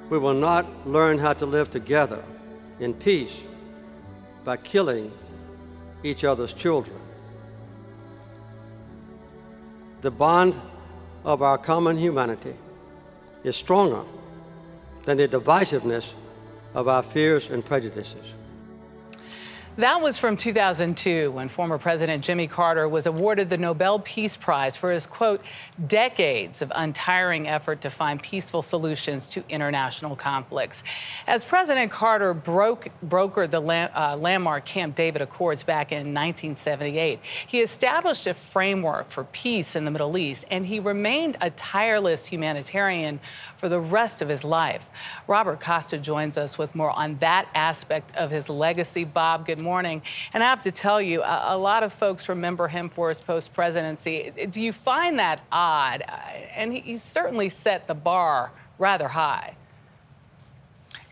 We will not learn how to live together in peace by killing each other's children. The bond of our common humanity is stronger than the divisiveness of our fears and prejudices. That was from 2002, when former President Jimmy Carter was awarded the Nobel Peace Prize for his, quote, decades of untiring effort to find peaceful solutions to international conflicts. As President Carter brokered the landmark Camp David Accords back in 1978, he established a framework for peace in the Middle East, and he remained a tireless humanitarian for the rest of his life. Robert Costa joins us with more on that aspect of his legacy. Bob, good morning. And I have to tell you, a lot of folks remember him for his post-presidency. Do you find that odd? And he certainly set the bar rather high.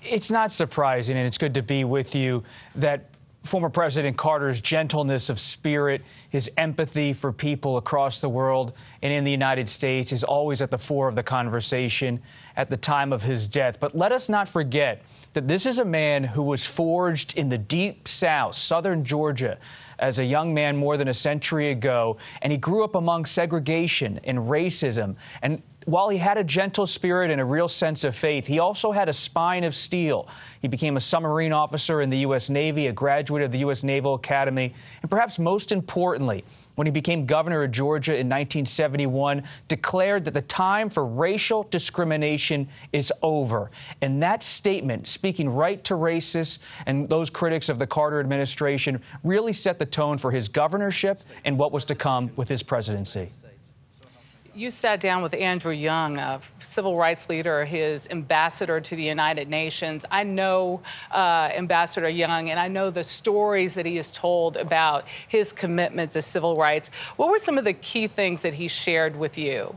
It's not surprising, and it's good to be with you, that former President Carter's gentleness of spirit, his empathy for people across the world and in the United States is always at the fore of the conversation at the time of his death. But let us not forget that this is a man who was forged in the deep South, southern Georgia, as a young man more than a century ago, and he grew up among segregation and racism. And while he had a gentle spirit and a real sense of faith, he also had a spine of steel. He became a submarine officer in the U.S. Navy, a graduate of the U.S. Naval Academy, and perhaps most importantly, when he became governor of Georgia in 1971, declared that the time for racial discrimination is over. And that statement, speaking right to racists and those critics of the Carter administration, really set the tone for his governorship and what was to come with his presidency. You sat down with Andrew Young, a civil rights leader, his ambassador to the United Nations. I know Ambassador Young, and I know the stories that he has told about his commitment to civil rights. What were some of the key things that he shared with you?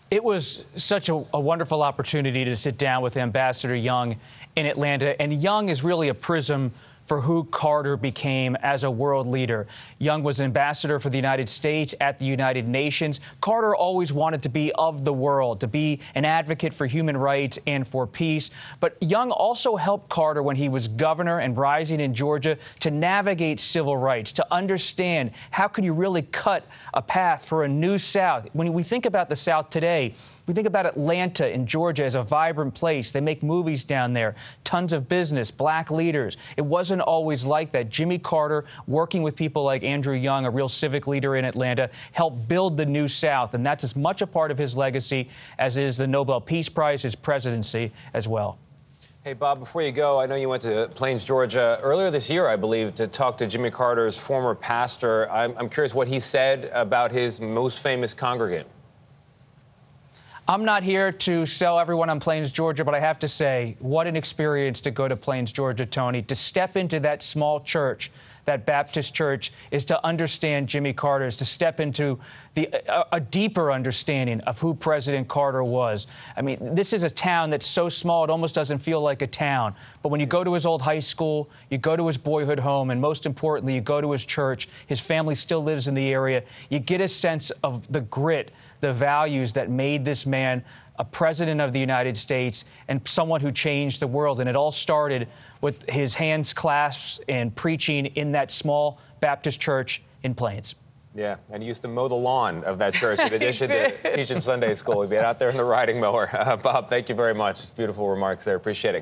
It was such a wonderful opportunity to sit down with Ambassador Young in Atlanta. And Young is really a prism for who Carter became as a world leader. Young was an ambassador for the United States at the United Nations. Carter always wanted to be of the world, to be an advocate for human rights and for peace. But Young also helped Carter when he was governor and rising in Georgia to navigate civil rights, to understand how can you really cut a path for a new South. When we think about the South today, we think about Atlanta in Georgia as a vibrant place. They make movies down there, tons of business, black leaders. It wasn't always like that. Jimmy Carter, working with people like Andrew Young, a real civic leader in Atlanta, helped build the New South. And that's as much a part of his legacy as is the Nobel Peace Prize, his presidency as well. Hey, Bob, before you go, I know you went to Plains, Georgia earlier this year, I believe, to talk to Jimmy Carter's former pastor. I'm curious what he said about his most famous congregant. I'm not here to sell everyone on Plains, Georgia, but I have to say, what an experience to go to Plains, Georgia, Tony. To step into that small church, that Baptist church, is to understand Jimmy Carter, is to step into a deeper understanding of who President Carter was. I mean, this is a town that's so small it almost doesn't feel like a town. But when you go to his old high school, you go to his boyhood home, and most importantly, you go to his church, his family still lives in the area, you get a sense of the grit, the values that made this man a president of the United States and someone who changed the world. And it all started with his hands clasped and preaching in that small Baptist church in Plains. Yeah, and he used to mow the lawn of that church in addition to teaching Sunday school. He'd be out there in the riding mower. Bob, thank you very much. Beautiful remarks there. Appreciate it.